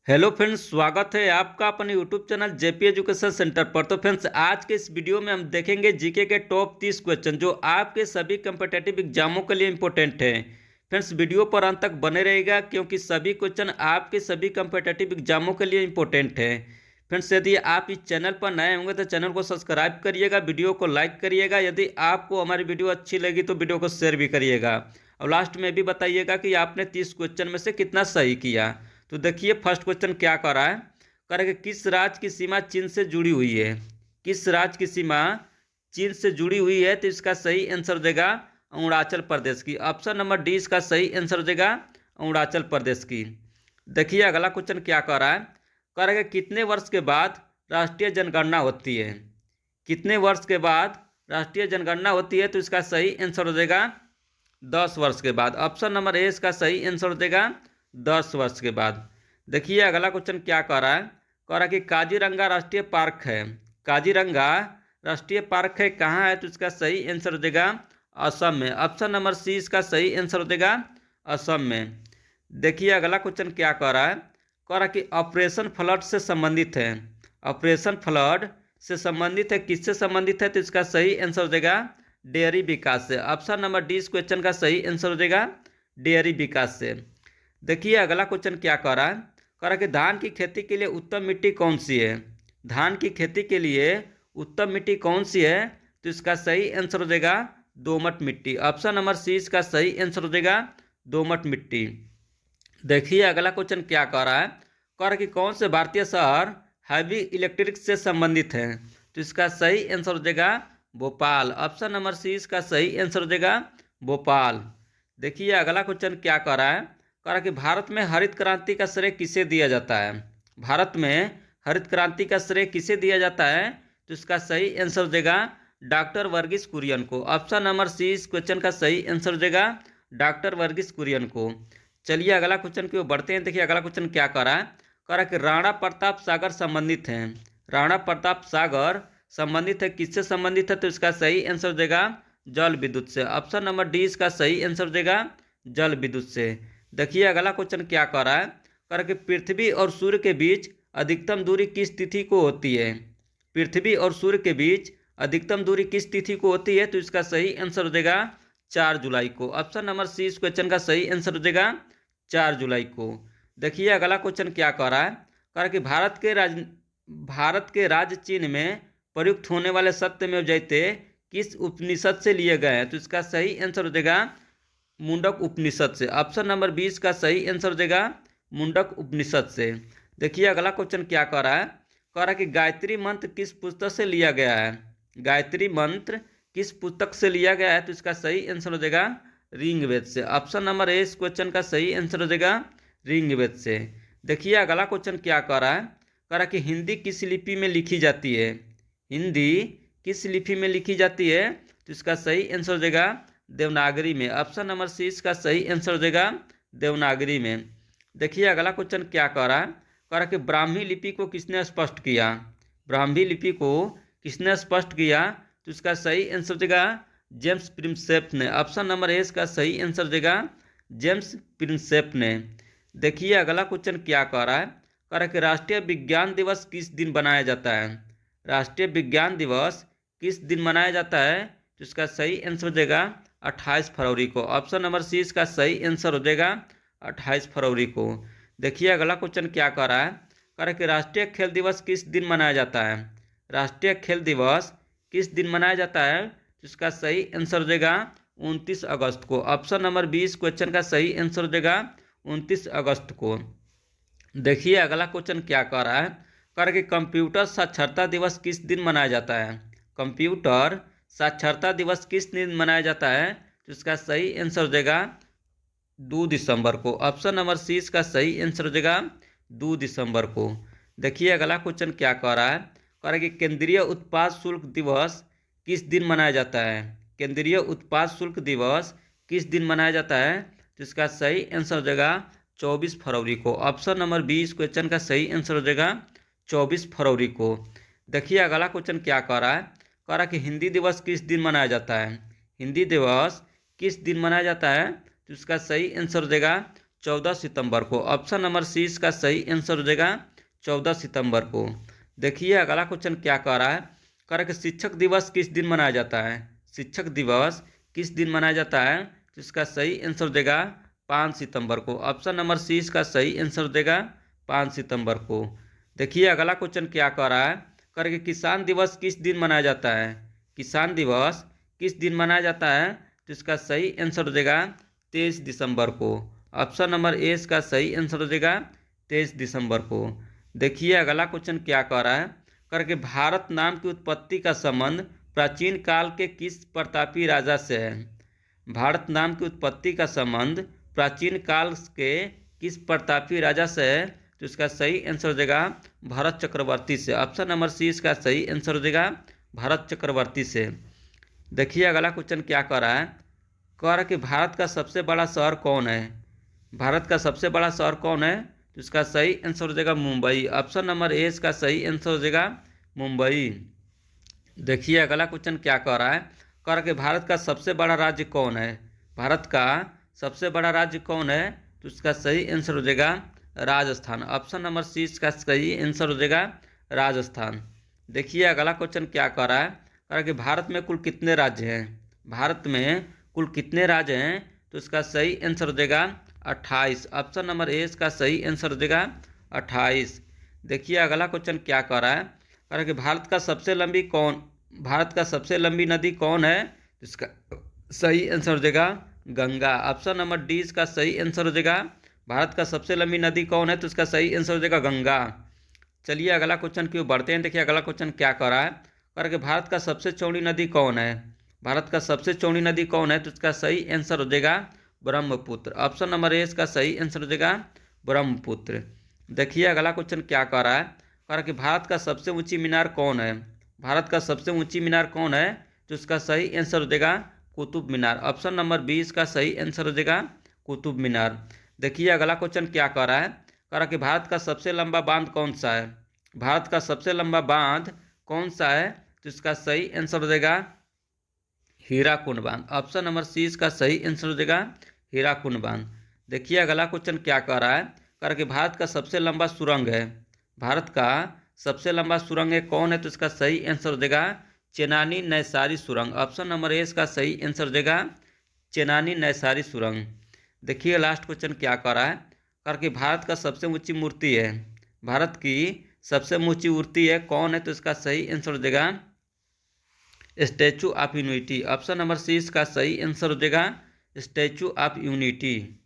Hello friends, स्वागत है आपका अपने YouTube channel JP education centre पर। तो फ्रेंड्स, आज के इस वीडियो में हम देखेंगे जीके के टॉप 30 क्वेश्चन जो आपके सभी कम्पिटेटिव एग्जामों के लिए इंपॉर्टेंट हैं। फ्रेंड्स, वीडियो पर अंत तक बने रहेगा क्योंकि सभी क्वेश्चन आपके सभी कम्पिटेटिव एग्जामों के लिए इंपॉर्टेंट हैं। फ्रेंड्स, यदि आप इस चैनल पर नए होंगे तो चैनल को सब्सक्राइब करिएगा, वीडियो को लाइक करिएगा। यदि आपको हमारी वीडियो अच्छी लगी तो वीडियो को शेयर भी करिएगा और लास्ट में भी बताइएगा कि आपने 30 क्वेश्चन में से कितना सही किया। तो देखिए, फर्स्ट क्वेश्चन क्या कर रहा है। कह रहा है कि किस राज्य की सीमा चीन से जुड़ी हुई है। किस राज्य की सीमा चीन से जुड़ी हुई है, तो इसका सही आंसर देगा अरुणाचल प्रदेश की। ऑप्शन नंबर डी इसका सही आंसर देगा अरुणाचल प्रदेश की। देखिए, अगला क्वेश्चन क्या कर रहा है। कह रहा है कि कितने वर्ष के बाद राष्ट्रीय जनगणना होती है। कितने वर्ष के बाद राष्ट्रीय जनगणना होती है, तो इसका सही आंसर देगा 10 वर्ष के बाद। ऑप्शन नंबर ए इसका सही आंसर देगा 10 वर्ष के बाद। देखिए, अगला क्वेश्चन क्या कह रहा है। कह रहा है कि काजीरंगा राष्ट्रीय पार्क है। काजीरंगा राष्ट्रीय पार्क है कहाँ है, तो इसका सही आंसर देगा असम में। ऑप्शन नंबर सी इसका सही आंसर देगा असम में। देखिए, अगला क्वेश्चन क्या कह रहा है। कह रहा है कि ऑपरेशन फ्लड से संबंधित है। ऑपरेशन फ्लड से संबंधित है, किससे संबंधित है, तो इसका सही आंसर देगा डेयरी विकास से। ऑप्शन नंबर डी इस क्वेश्चन का सही आंसर देगा डेयरी विकास से। देखिए, अगला क्वेश्चन क्या कह रहा है। कह रहा है कि धान की खेती के लिए उत्तम मिट्टी कौन सी है। धान की खेती के लिए उत्तम मिट्टी कौन सी है, तो इसका सही आंसर देगा दोमट मिट्टी। ऑप्शन नंबर सी इसका सही आंसर देगा दोमट मिट्टी। देखिए, अगला क्वेश्चन क्या कह रहा है। कह रहा है कि कौन से भारतीय शहर हैवी इलेक्ट्रिक से संबंधित हैं, तो इसका सही आंसर देगा भोपाल। ऑप्शन नंबर सी इसका सही आंसर देगा भोपाल। देखिए, अगला क्वेश्चन क्या कह रहा है। कह रहा है कि भारत में हरित क्रांति का श्रेय किसे दिया जाता है। भारत में हरित क्रांति का श्रेय किसे दिया जाता है, तो इसका सही आंसर देगा डॉक्टर वर्गीस कुरियन को। ऑप्शन नंबर सी इस क्वेश्चन का सही आंसर देगा डॉक्टर वर्गीस कुरियन को। चलिए, अगला क्वेश्चन की ओर बढ़ते हैं। देखिए, अगला क्वेश्चन क्या कह रहा है। कह रहा है कि राणा प्रताप सागर संबंधित हैं। राणा प्रताप सागर संबंधित है, किससे संबंधित है, तो इसका सही आंसर देगा जल विद्युत से। ऑप्शन नंबर डी इसका सही आंसर देगा जल विद्युत से। देखिए, अगला क्वेश्चन क्या कह रहा है। कह रहा है कि पृथ्वी और सूर्य के बीच अधिकतम दूरी किस तिथि को होती है। पृथ्वी और सूर्य के बीच अधिकतम दूरी किस तिथि को होती है, तो इसका सही आंसर देगा 4 जुलाई को। ऑप्शन नंबर सी इस क्वेश्चन का सही आंसर देगा 4 जुलाई को। देखिए, अगला क्वेश्चन क्या कह रहा है। कह रहा है कि भारत के राज्य चीन में प्रयुक्त होने वाले सत्यमेव जयते किस उपनिषद से लिए गए हैं, तो इसका सही आंसर देगा मुंडक उपनिषद से। ऑप्शन नंबर 20 का सही आंसर देगा मुंडक उपनिषद से। देखिए, अगला क्वेश्चन क्या कह रहा है। कह रहा है कि गायत्री मंत्र किस पुस्तक से लिया गया है। गायत्री मंत्र किस पुस्तक से लिया गया है, तो इसका सही आंसर देगा ऋग्वेद से। ऑप्शन नंबर ए इस क्वेश्चन का सही आंसर देगा ऋग्वेद से। देखिए, अगला क्वेश्चन क्या कह रहा है। कह रहा है कि हिंदी किस लिपि में लिखी जाती है। हिंदी किस लिपि में लिखी जाती है, तो इसका सही आंसर देगा देवनागरी में। ऑप्शन नंबर सी इसका सही आंसर देगा देवनागरी में। देखिए, अगला क्वेश्चन क्या कह रहा है। कह रहा है कि ब्राह्मी लिपि को किसने स्पष्ट किया। ब्राह्मी लिपि को किसने स्पष्ट किया, तो इसका सही आंसर देगा जेम्स प्रिंसेप ने। ऑप्शन नंबर ए इसका सही आंसर देगा जेम्स प्रिंसेप ने। देखिए, अगला क्वेश्चन क्या कह रहा है। कह रहा है कि राष्ट्रीय विज्ञान दिवस किस दिन बनाया जाता है। राष्ट्रीय विज्ञान दिवस किस दिन मनाया जाता है, तो इसका सही आंसर देगा 28 फरवरी को। ऑप्शन नंबर सी इसका सही आंसर हो जाएगा 28 फरवरी को। देखिए, अगला क्वेश्चन क्या कह रहा है। कह रहा है कि राष्ट्रीय खेल दिवस किस दिन मनाया जाता है। राष्ट्रीय खेल दिवस किस दिन मनाया जाता है, तो इसका सही आंसर देगा 29 अगस्त को। ऑप्शन नंबर 20 क्वेश्चन का सही आंसर देगा 29 अगस्त को। देखिए, अगला क्वेश्चन क्या कह रहा है। कह रहा है कि कंप्यूटर साक्षरता दिवस किस दिन मनाया जाता है। कंप्यूटर साक्षरता दिवस किस दिन मनाया जाता है, तो इसका सही आंसर देगा 2 दिसंबर को। ऑप्शन नंबर सी इसका सही आंसर देगा 2 दिसंबर को। देखिए, अगला क्वेश्चन क्या कह रहा है। कह रहा है कि केंद्रीय उत्पाद शुल्क दिवस किस दिन मनाया जाता है। केंद्रीय उत्पाद शुल्क दिवस किस दिन मनाया जाता है, तो इसका सही आंसर देगा 24 फरवरी को। ऑप्शन नंबर 20 क्वेश्चन का सही आंसर देगा 24 फरवरी को। देखिए, अगला क्वेश्चन क्या कह रहा है। कह रहा कि हिंदी दिवस किस दिन मनाया जाता है। हिंदी दिवस किस दिन मनाया जाता है, तो इसका सही आंसर देगा 14 सितंबर को। ऑप्शन नंबर सी इसका सही आंसर हो जाएगा 14 सितंबर को। देखिए अगला क्वेश्चन क्या कह रहा है, कह रहा है कि शिक्षक दिवस किस दिन मनाया जाता है। शिक्षक दिवस किस दिन मनाया जाता है, तो इसका सही आंसर देगा 5 सितंबर को। ऑप्शन नंबर सी इसका सही आंसर देगा 5 सितंबर को। देखिए अगला क्वेश्चन क्या कह रहा है, कह रहा है कि किसान दिवस किस दिन मनाया जाता है। किसान दिवस किस दिन मनाया जाता है, तो इसका सही आंसर देगा 23 दिसंबर को। ऑप्शन नंबर ए इसका सही आंसर हो जाएगा 23 दिसंबर को। देखिए अगला क्वेश्चन क्या कह रहा है, कह रहा है कि भारत नाम की उत्पत्ति का संबंध प्राचीन काल के किस प्रतापी राजा से है। भारत नाम की उत्पत्ति का संबंध प्राचीन काल के किस प्रतापी राजा से है, तो इसका सही आंसर हो जाएगा भरत चक्रवर्ती से। ऑप्शन नंबर सी इसका सही आंसर हो जाएगा भरत चक्रवर्ती से। देखिए अगला क्वेश्चन क्या कह रहा है, कह रहा है कि भारत का सबसे बड़ा शहर कौन है। भारत का सबसे बड़ा शहर कौन है, तो इसका सही आंसर हो जाएगा मुंबई। ऑप्शन नंबर ए इसका सही आंसर हो जाएगा मुंबई। देखिए अगला क्वेश्चन क्या कह रहा है, कह रहा है कि भारत का सबसे बड़ा राज्य कौन है। भारत का सबसे बड़ा राज्य कौन है, तो इसका सही आंसर हो जाएगा राजस्थान। ऑप्शन नंबर सी इसका सही आंसर हो जाएगा राजस्थान। देखिए अगला क्वेश्चन क्या कह रहा है, कह रहा है कि भारत में कुल कितने राज्य हैं। भारत में कुल कितने राज्य हैं, तो इसका सही आंसर हो जाएगा 28। ऑप्शन नंबर ए इसका सही आंसर हो जाएगा 28। देखिए अगला क्वेश्चन क्या कह रहा है, कह रहा है कि भारत का सबसे लंबी नदी कौन है, तो इसका सही आंसर हो जाएगा गंगा। ऑप्शन नंबर डी इसका सही आंसर हो जाएगा भारत का सबसे लंबी नदी कौन है, तो इसका सही आंसर हो जाएगा गंगा। चलिए अगला क्वेश्चन की ओर बढ़ते हैं। देखिए अगला क्वेश्चन क्या कह रहा है, कह रहा है कि भारत का सबसे चौड़ी नदी कौन है। भारत का सबसे चौड़ी नदी कौन है, तो इसका सही आंसर हो जाएगा ब्रह्मपुत्र। ऑप्शन नंबर ए इसका सही आंसर हो जाएगा ब्रह्मपुत्र। देखिए अगला क्वेश्चन क्या कह रहा है, कह रहा है कि भारत का सबसे ऊंची मीनार कौन है। भारत का सबसे ऊंची मीनार कौन है, तो इसका सही आंसर हो जाएगा Qutub Minar. Option number B इसका सही आंसर हो जाएगा कुतुब मीनार। देखिए अगला क्वेश्चन क्या कह रहा है, कह रहा है कि भारत का सबसे लंबा बांध कौन सा है। भारत का सबसे लंबा बांध कौन सा है, तो इसका सही आंसर हो जाएगा हीराकुंड बांध। ऑप्शन नंबर सी इसका सही आंसर हो जाएगा हीराकुंड बांध। देखिए अगला क्वेश्चन क्या कह रहा है, कह रहा है कि भारत का सबसे लंबा सुरंग है। भारत का सबसे लंबा सुरंग है कौन है, तो इसका सही आंसर हो जाएगा चेनानी नैसारी सुरंग। ऑप्शन नंबर ए इसका सही आंसर हो जाएगा चेनानी नैसारी सुरंग। देखिए लास्ट क्वेश्चन क्या कह रहा है, कह रहा है कि भारत का सबसे ऊंची मूर्ति है। भारत की सबसे ऊंची मूर्ति है कौन है, तो इसका सही आंसर हो जाएगा Statue of Unity. Option number C इसका सही आंसर हो जाएगा स्टैचू ऑफ यूनिटी।